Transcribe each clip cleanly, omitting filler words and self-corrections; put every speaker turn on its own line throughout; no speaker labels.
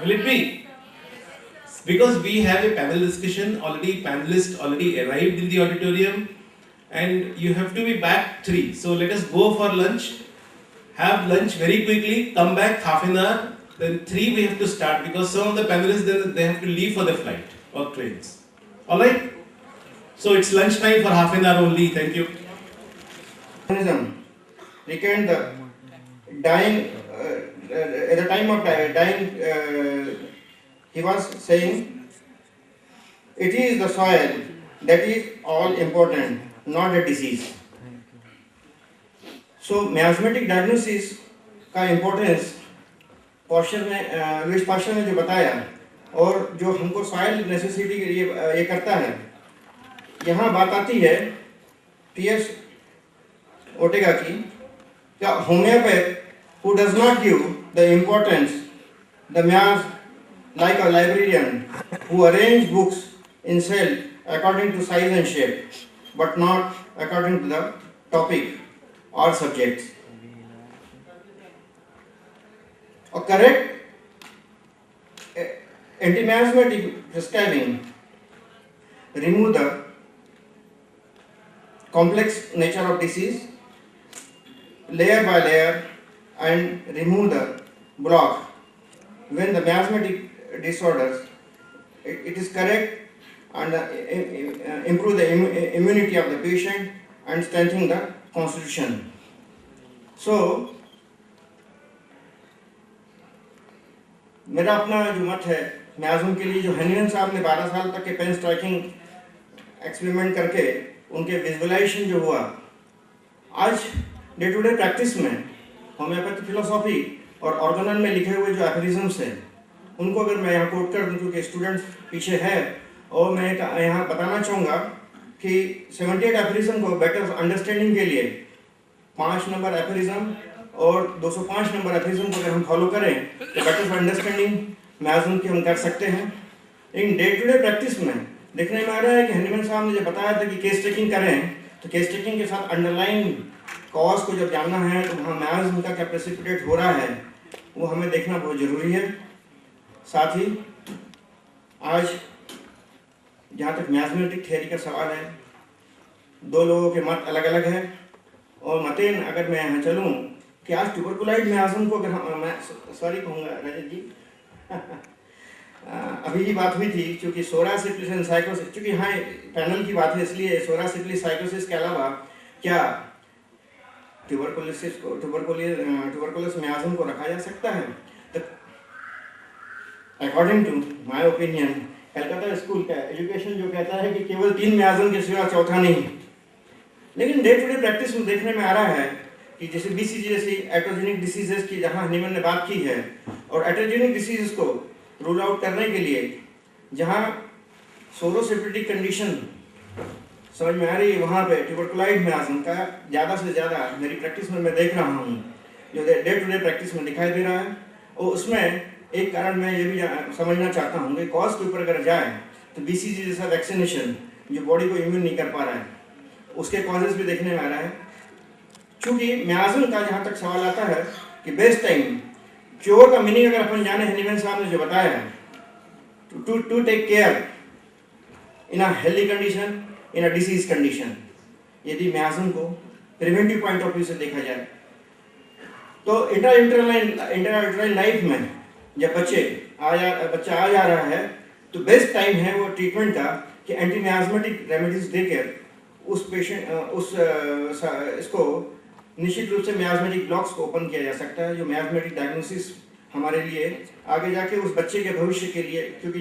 Will it be? Because we have a panel discussion already, panelists already arrived in the auditorium, and you have to be back 3. So let us go for lunch, have lunch very quickly, come back half an hour, then 3 we have to start because some of the panelists then they have to leave for the flight or trains. Alright? So it's lunch time for half an hour only. Thank you.
Recant the dying, at the time of dying, he was saying, it is the soil that is all important, not the disease. So miasmatic diagnosis का importance portion में Louis Pasteur ने जो बताया और जो हमको soil necessity के लिए ये करता है, यहाँ बात आती है पीएस ओटेगा की, क्या homeopath who does not give the importance the mass like a librarian who arrange books in shelf according to size and shape but not according to the topic or subjects. A correct anti-miasmatic prescribing remove the complex nature of disease layer by layer and remove the block. When the miasmatic disorders, it is correct and improve the immunity of the patient and strengthen the constitution. So, मेरा अपना जो मत है मियाज़म के लिए, जो Hahnemann साहब ने 12 साल तक के पेन स्ट्राइकिंग एक्सपेरिमेंट करके उनके विजुअलाइजेशन जो हुआ, आज डे टू डे प्रैक्टिस में होम्योपैथी फिलोसॉफी और ऑर्गेनल में लिखे हुए जो एफरिज्म्स हैं उनको अगर मैं यहाँ कोट कर दूँ क्योंकि स्टूडेंट्स पीछे है, और मैं यहाँ बताना चाहूँगा कि 78 एफरिज्म को बेटर अंडरस्टैंडिंग के लिए 5 नंबर एफरिज्म और 205 नंबर एफरिज्म को अगर हम फॉलो करें तो बेटर अंडरस्टैंडिंग मियाज़म की हम कर सकते हैं। लेकिन डे टू डे प्रैक्टिस में देखने में आ रहा है कि हनीमन साहब ने जब बताया था कि केस टेकिंग करें तो केस टेकिंग के साथ अंडरलाइन कॉज को जब जानना है तो वहाँ मियाज़म का क्या प्रेसिपिटेट हो रहा है वो हमें देखना बहुत ज़रूरी है। साथ ही आज जहाँ तक मियाज़मेटिक थ्योरी का सवाल है, 2 लोगों के मत अलग अलग हैं और मतेन अगर मैं यहाँ चलूँ कि आज ट्यूबरकुलाइड मियाज़म को अगर मैं सॉरी कहूँगा रजत जी अभी ये बात हुई थी क्योंकि सोरा सिफिलिस एंड साइकोसिस, क्योंकि यहाँ पैनल की बात है इसलिए सोरा सिफिलिस साइकोसिस के अलावा क्या ट्यूबरकुलोसिस मियाज़म को रखा जा सकता है? तो according to my opinion Calcutta school का एजुकेशन जो कहता है कि केवल 3 मियाज़म के सिवा चौथा नहीं, लेकिन डे टू डे प्रैक्टिस में देखने में आ रहा है कि जैसे बीसीजी जैसी एटोजेनिक डिसीजेस की जहाँ हनीमन ने बात की है और एटोजेनिक डिसीजेस को रूल आउट करने के लिए जहाँ सोरोसिपिटिक कंडीशन समझ में आ रही है वहाँ पे ट्यूबरकुलाइड मियाज़म का ज़्यादा से ज़्यादा मेरी प्रैक्टिस में मैं देख रहा हूँ जो डे टू डे प्रैक्टिस में दिखाई दे रहा है। और उसमें एक कारण मैं ये भी समझना चाहता हूँ कि कॉज के ऊपर अगर जाए तो बीसीजी जैसा वैक्सीनेशन जो बॉडी को इम्यून नहीं कर पा रहा है उसके कॉजेज भी देखने में आ रहा है। चूँकि मियाज़म का जहाँ तक सवाल आता है कि बेस्ट टाइम क्योर का मीनिंग अगर अपन जाने हनीमन साहब ने जो बताया है to take care in a healthy condition in a disease condition, यदि मियाज़म को प्रिवेंटिव पॉइंट ऑफ व्यू से देखा जाए तो इंटरलाइन लाइफ में जब बच्चा आ जा रहा है तो बेस्ट टाइम है वो ट्रीटमेंट का कि एंटी मियाज़मेटिक रेमेडीज देकर उस पेशेंट इसको निश्चित रूप से मियाज़मेटिक ब्लॉक्स को ओपन किया जा सकता है, जो मियाज़मेटिक डायग्नोसिस हमारे लिए आगे जाके उस बच्चे के भविष्य के लिए, क्योंकि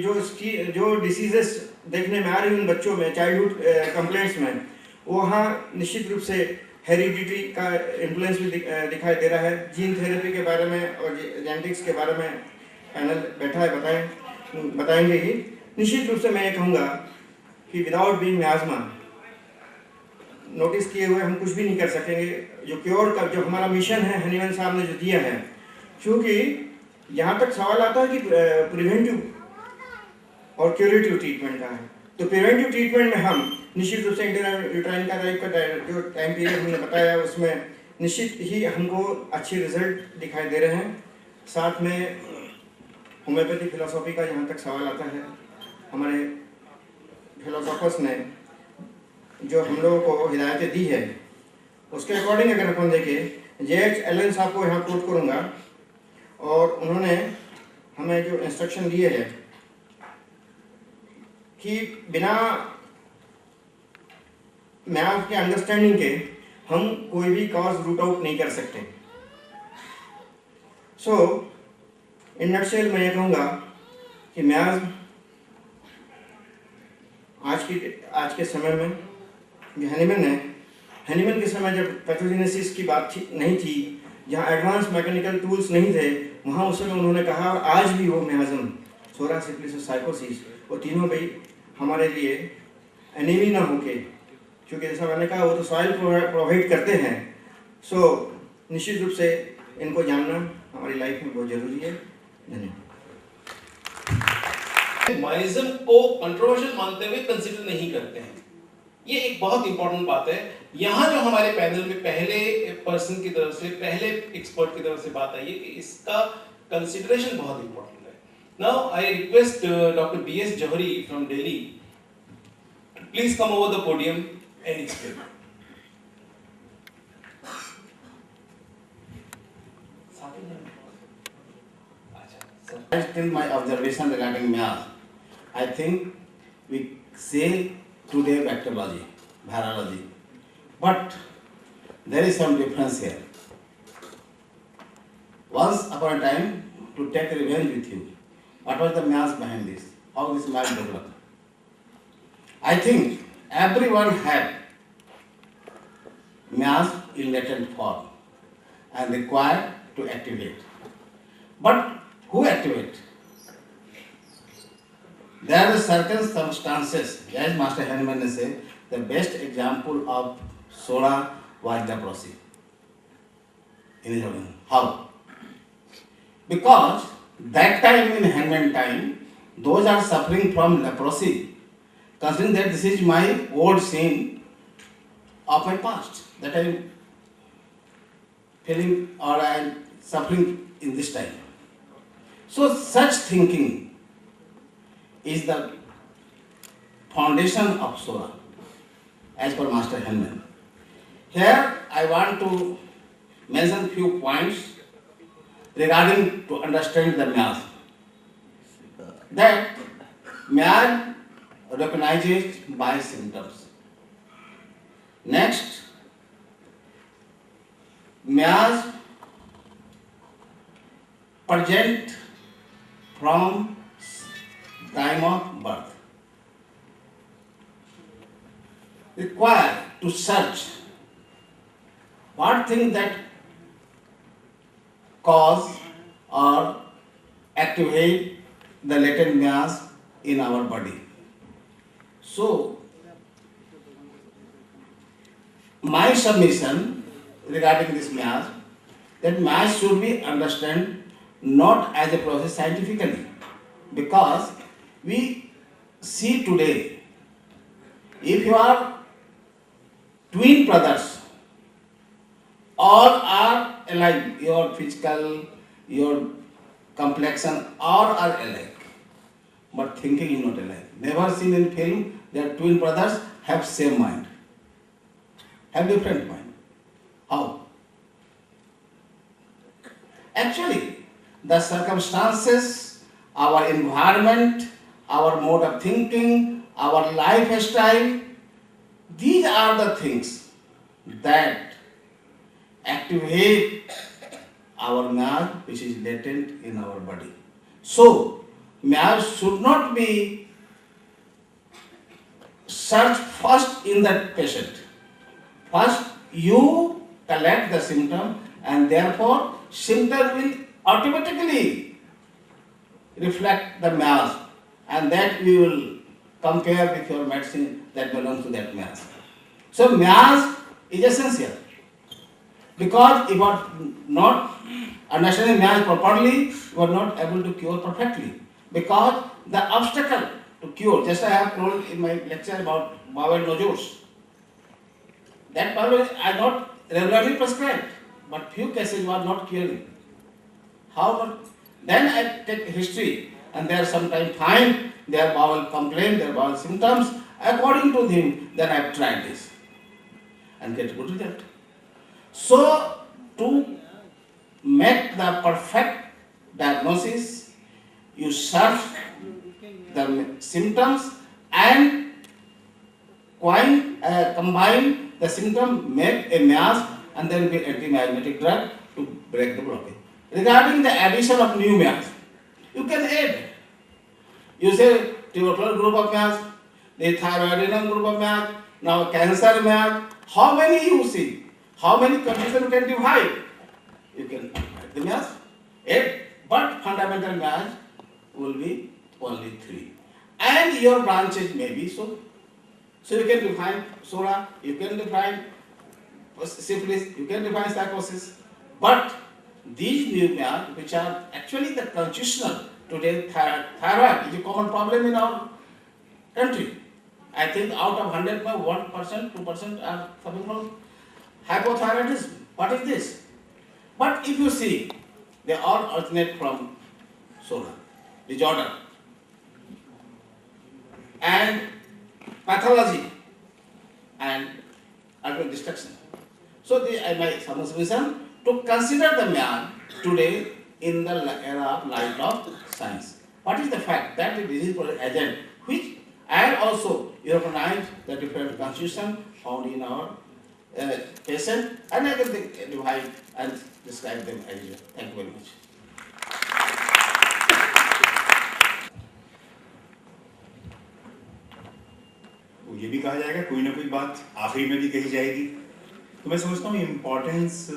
जो डिसीजेस देखने में आ रही हैं उन बच्चों में चाइल्डहुड कंप्लेंट्स में वहाँ निश्चित रूप से हेरिडिटी का इन्फ्लुएंस भी दिखाई दे रहा है। जीन थेरेपी के बारे में और जेनेटिक्स के बारे में पैनल बैठा है, बताएंगे ही। निश्चित रूप से मैं ये कहूँगा कि विदाउट बीइंग मियाज़मा नोटिस किए हुए हम कुछ भी नहीं कर सकेंगे। जो क्योर का जो हमारा मिशन है हनीमन साहब ने जो दिया है, क्योंकि यहाँ तक सवाल आता है कि प्रिवेंटिव और क्यूरेटिव ट्रीटमेंट का है, तो प्रिवेंटिव ट्रीटमेंट में हम निश्चित रूप से इंटरयूट्राइन का जो टाइम पीरियड हमने बताया उसमें निश्चित ही हमको अच्छे रिजल्ट दिखाई दे रहे हैं। साथ में होम्योपैथी फिलोसॉफी का जहाँ तक सवाल आता है, हमारे फिलोसोफर्स ने जो हम लोगों को हिदायतें दी है उसके अकॉर्डिंग अगर अपन देखें, जे.एच. एलन साहब को यहाँ कोट करूँगा, और उन्होंने हमें जो इंस्ट्रक्शन दिए हैं कि बिना मैथ के अंडरस्टैंडिंग के हम कोई भी कॉज रूट आउट नहीं कर सकते। सो इन नटशेल मैं ये कहूँगा कि मैथ आज के समय में, जो हैनीमैन के समय जब पैथोजेनेसिस की बात नहीं थी, जहाँ एडवांस मैकेनिकल टूल्स नहीं थे, वहाँ उस समय उन्होंने कहा, और आज भी वो मियाज़म, सोरा, सिफिलिस और साइकोसिस, वो तीनों भाई हमारे लिए एनिमी ना होके, क्योंकि जैसा मैंने कहा वो तो सॉइल प्रोवाइड करते हैं। सो निश्चित रूप से इनको जानना हमारी लाइफ में बहुत ज़रूरी है। धन्यवाद।
माइज्म को कंट्रोवर्शियल मानते हुए कंसिडर नहीं करते हैं, ये एक बहुत इंपॉर्टेंट बात है। यहाँ जो हमारे पैनल में पहले पर्सन की तरफ से, पहले एक्सपर्ट की तरफ से बात आई है कि इसका कंसिडरेशन बहुत इंपॉर्टेंट है। Now I request doctor B.S. Johri from Delhi, please come over the podium and explain.
Still my observation regarding math. I think we say today bacteriology, virology, but there is some difference here. Once upon a time, to take revenge with you, what was the math behind this? How this math developed? I think everyone had math in latent form and required to activate. But who activate? There are certain circumstances, as Master Hahnemann said, the best example of soda was leprosy in his opinion. How? Because that time in Hahnemann time, those are suffering from leprosy, considering that this is my old sin of my past, that I am feeling or I am suffering in this time. So such thinking is the foundation of Sora, as per Master Hahnemann. Here I want to mention few points regarding to understand the math. That math recognizes by symptoms. Next, math present from time of birth. Require to search what things that cause or activate the latent mass in our body. So, my submission regarding this mass, that mass should be understood not as a process scientifically, because we see today, if you are twin brothers, all are alike, your physical, your complexion, all are alike, but thinking is not alike. Never seen in film that twin brothers have same mind, have different mind. How? Actually, the circumstances, our environment, our mode of thinking, our lifestyle, these are the things that activate our nerve which is latent in our body. So, nerve should not be searched first in that patient. First, you collect the symptom, and therefore symptom will automatically reflect the mass, and that we will compare with your medicine that belongs to that mass. So mass is essential, because if you are not understanding mass properly, you are not able to cure perfectly, because the obstacle to cure, just I have told in my lecture about bowel nodules, that bowel I not regularly prescribed, but few cases were not curing. How not? Then I take history, and there sometimes find their bowel complaint, their bowel symptoms. According to them, then I tried this and get good result. So to make the perfect diagnosis, you search the symptoms and combine the symptom, make a mass, and then give anti-miasmatic drug to break the blockage. Regarding the addition of new mass, you can add. You say tubercular group of mass, the thyroidinum group of mass, now cancer mass. How many you see? How many conditions you can divide? You can add the mass, add, but fundamental mass will be only 3. And your branches may be so. So you can define SORA, you can define syphilis, you can define psychosis. But these new mass, which are actually the constitutional, today thyroid is a common problem in our country. I think out of 100, 1%, 2% are suffering from hypothyroidism. What is this? But if you see, they all originate from SORA, disorder. And pathology and organ destruction. So my suggestion to consider the man today in the era of light of science. What is the fact that the disease agent which and also you recognize the different constitution found in our patient, and I can divide and describe them as usual. Thank you very much.
ये भी कहा जाएगा, कोई ना कोई बात आखिरी में भी कही जाएगी। तो मैं समझता हूँ इम्पोर्टेंस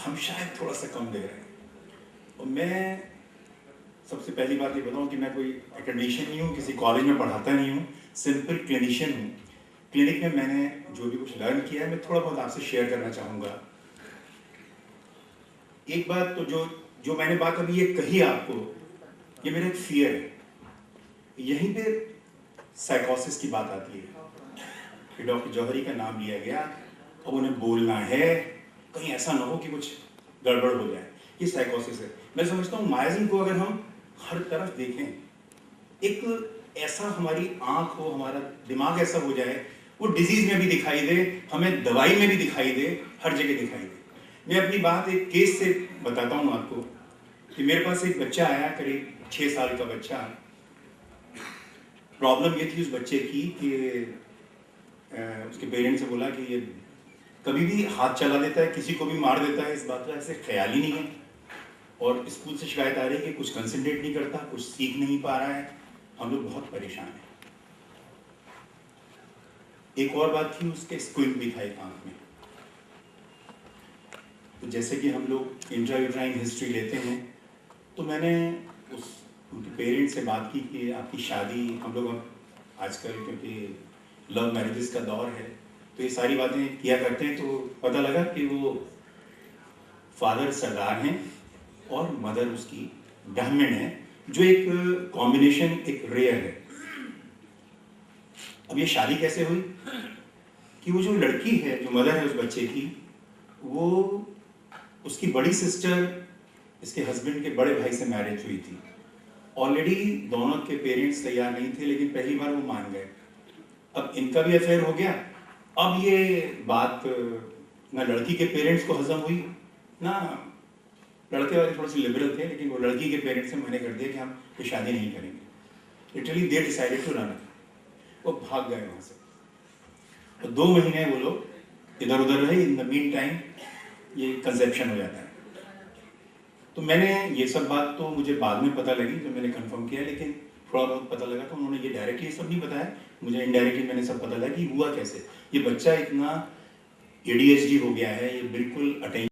हम शायद थोड़ा सा कम दे रहे हैं। और मैं सबसे पहली बात ये बताऊँ कि मैं कोई एकेडमिशियन नहीं हूँ, किसी कॉलेज में पढ़ाता नहीं हूँ, सिंपल क्लिनिशियन हूँ। क्लिनिक में मैंने जो भी कुछ लर्न किया है मैं थोड़ा बहुत आपसे शेयर करना चाहूँगा। एक बात तो जो मैंने बात अभी ये कही आपको, ये मेरा एक फियर है। यहीं पे साइकोसिस की बात आती है कि डॉक्टर जौहरी का नाम लिया गया, अब उन्हें बोलना है, कहीं ऐसा ना हो कि कुछ गड़बड़ हो जाए। ये साइकोसिस है। मैं समझता हूँ मायाज़िन को अगर हम हर तरफ देखें, एक ऐसा हमारी आँख हो, हमारा दिमाग ऐसा हो जाए, वो डिजीज में भी दिखाई दे, हमें दवाई में भी दिखाई दे, हर जगह दिखाई दे। मैं अपनी बात एक केस से बताता हूँ आपको कि मेरे पास एक बच्चा आया, करीब 6 साल का बच्चा। प्रॉब्लम ये थी उस बच्चे की कि उसके पेरेंट्स से बोला कि ये कभी भी हाथ चला देता है, किसी को भी मार देता है, इस बात का ऐसे ख्याल ही नहीं है। और स्कूल से शिकायत आ रही है कि कुछ कंसंट्रेट नहीं करता, कुछ सीख नहीं पा रहा है। हम लोग बहुत परेशान हैं। एक और बात थी, उसके स्क्विंट भी था एक आंख में। तो जैसे कि हम लोग इंट्रायूट्राइन हिस्ट्री लेते हैं, तो मैंने उनके पेरेंट्स से बात की कि आपकी शादी, हम लोग आजकल क्योंकि लव मैरिजेस का दौर है तो ये सारी बातें किया करते हैं, तो पता लगा कि वो फादर सरदार हैं और मदर उसकी ब्राह्मण है, जो एक कॉम्बिनेशन एक रेयर है। अब ये शादी कैसे हुई कि वो जो लड़की है, जो मदर है उस बच्चे की, वो उसकी बड़ी सिस्टर इसके हस्बैंड के बड़े भाई से मैरिज हुई थी। ऑलरेडी दोनों के पेरेंट्स तैयार नहीं थे, लेकिन पहली बार वो मान गए। अब इनका भी अफेयर हो गया। अब ये बात ना लड़की के पेरेंट्स को हजम हुई, ना लड़के वाले थोड़े से लिबरल थे, लेकिन वो लड़की के पेरेंट्स ने मना कर दिया कि हम ये शादी नहीं करेंगे। Literally they decided to run. वो भाग गए वहाँ से। तो 2 महीने वो लोग इधर उधर रहे। इन द मीन टाइम ये कंसेप्शन हो जाता है। तो मैंने ये सब बात तो मुझे बाद में पता लगी, जो मैंने कंफर्म किया, लेकिन थोड़ा बहुत पता लगा। तो उन्होंने ये डायरेक्टली ये सब नहीं बताया, मुझे इनडायरेक्टली मैंने सब पता लगा कि हुआ कैसे। ये बच्चा इतना ADHD हो गया है, ये बिल्कुल अटेंशन